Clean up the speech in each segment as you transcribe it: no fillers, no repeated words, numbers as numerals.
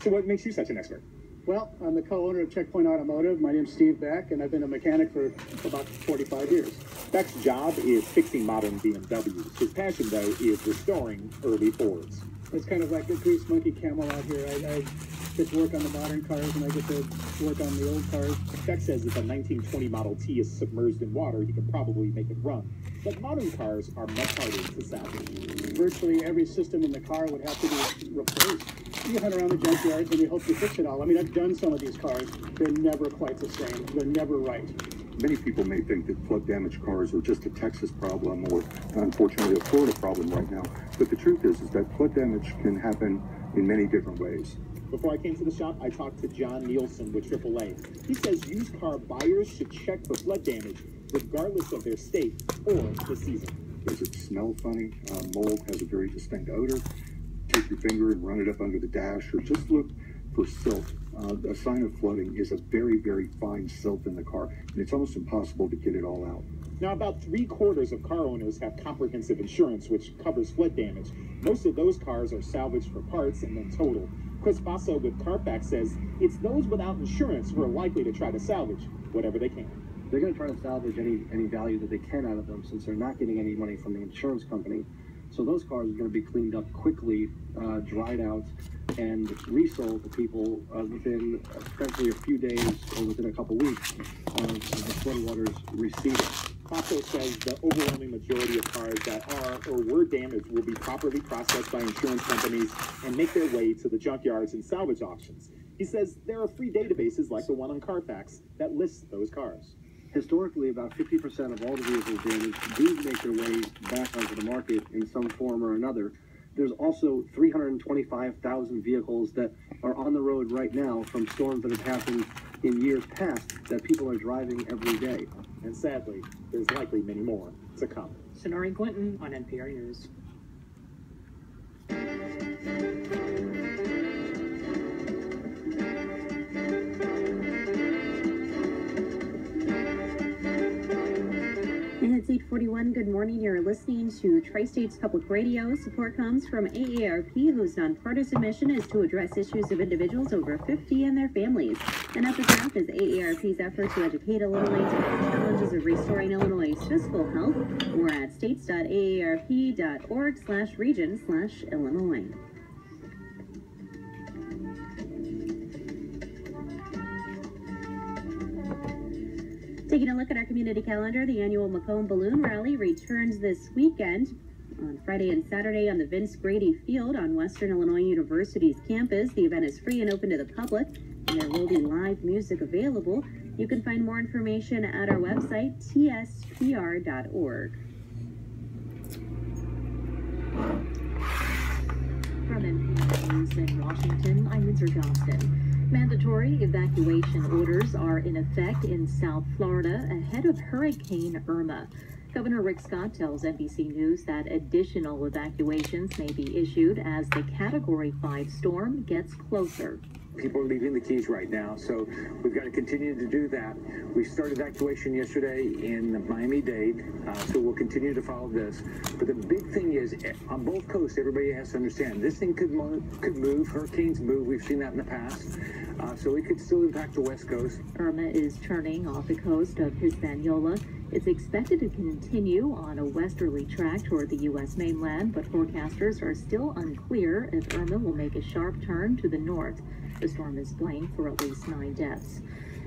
So what makes you such an expert? Well, I'm the co-owner of Checkpoint Automotive. My name's Steve Beck, and I've been a mechanic for about 45 years. Beck's job is fixing modern BMWs. His passion, though, is restoring early Fords. It's kind of like a grease monkey camel out here. I get to work on the modern cars, and I get to work on the old cars. Beck says if a 1920 Model T is submerged in water, he can probably make it run. But modern cars are much harder to salvage. Virtually every system in the car would have to be replaced. You hunt around the junkyards and you hope to fix it all. I mean, I've done some of these cars. They're never quite the same. They're never right. Many people may think that flood damaged cars are just a Texas problem or, unfortunately, a Florida problem right now. But the truth is that flood damage can happen in many different ways. Before I came to the shop, I talked to John Nielsen with AAA. He says used car buyers should check for flood damage regardless of their state or the season. Does it smell funny? Mold has a very distinct odor. Take your finger and run it up under the dash, or just look for silt. A sign of flooding is a very, very fine silt in the car, and it's almost impossible to get it all out. Now, about 3/4 of car owners have comprehensive insurance, which covers flood damage. Most of those cars are salvaged for parts and then totaled. Chris Basso with Carfax says it's those without insurance who are likely to try to salvage whatever they can. They're going to try to salvage any value that they can out of them, since they're not getting any money from the insurance company. So those cars are going to be cleaned up quickly, dried out, and resold to people within potentially a few days or within a couple weeks of the floodwaters receding. Basso says the overwhelming majority of cars that are or were damaged will be properly processed by insurance companies and make their way to the junkyards and salvage auctions. He says there are free databases like the one on Carfax that lists those cars. Historically, about 50% of all the vehicles damaged do make their way back onto the market in some form or another. There's also 325,000 vehicles that are on the road right now from storms that have happened in years past that people are driving every day. And sadly, there's likely many more to come. Sonari Quinton on NPR News. And it's 8:41. Good morning. You're listening to Tri-States Public Radio. Support comes from AARP, whose nonpartisan mission is to address issues of individuals over 50 and their families. And at the top is AARP's effort to educate Illinois to the challenges of restoring Illinois' fiscal health. More at states.aarp.org/region/Illinois. Taking a look at our community calendar, the annual Macomb Balloon Rally returns this weekend on Friday and Saturday on the Vince Grady Field on Western Illinois University's campus. The event is free and open to the public, and there will be live music available. You can find more information at our website, tspr.org. From NPR News in Washington, I'm Windsor Johnston. Mandatory evacuation orders are in effect in South Florida ahead of Hurricane Irma. Governor Rick Scott tells NBC News that additional evacuations may be issued as the Category 5 storm gets closer. People are leaving the Keys right now, so we've got to continue to do that. We started evacuation yesterday in Miami-Dade, so we'll continue to follow this. But the big thing is, on both coasts, everybody has to understand, this thing could move. Hurricanes move. We've seen that in the past. So it could still impact the West Coast. Irma is turning off the coast of Hispaniola. It's expected to continue on a westerly track toward the U.S. mainland, but forecasters are still unclear if Irma will make a sharp turn to the north. The storm is blamed for at least 9 deaths.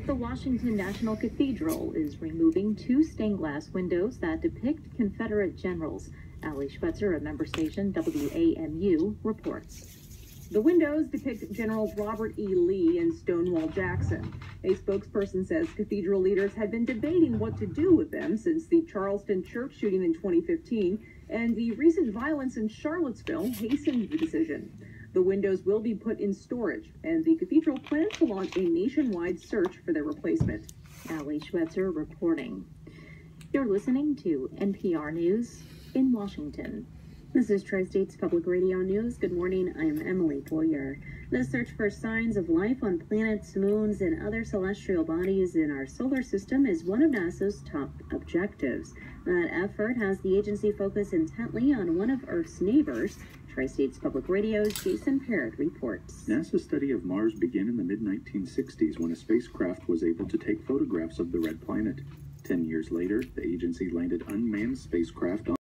The Washington National Cathedral is removing 2 stained glass windows that depict Confederate generals. Ali Schwetzer of member station WAMU reports. The windows depict Generals Robert E. Lee and Stonewall Jackson. A spokesperson says cathedral leaders had been debating what to do with them since the Charleston church shooting in 2015, and the recent violence in Charlottesville hastened the decision. The windows will be put in storage, and the cathedral plans to launch a nationwide search for their replacement. Ali Schwetzer reporting. You're listening to NPR News in Washington. This is Tri-States Public Radio News. Good morning, I'm Emily Boyer. The search for signs of life on planets, moons, and other celestial bodies in our solar system is one of NASA's top objectives. That effort has the agency focus intently on one of Earth's neighbors. Tri-States Public Radio's Jason Parrott reports. NASA's study of Mars began in the mid-1960s when a spacecraft was able to take photographs of the red planet. 10 years later, the agency landed unmanned spacecraft on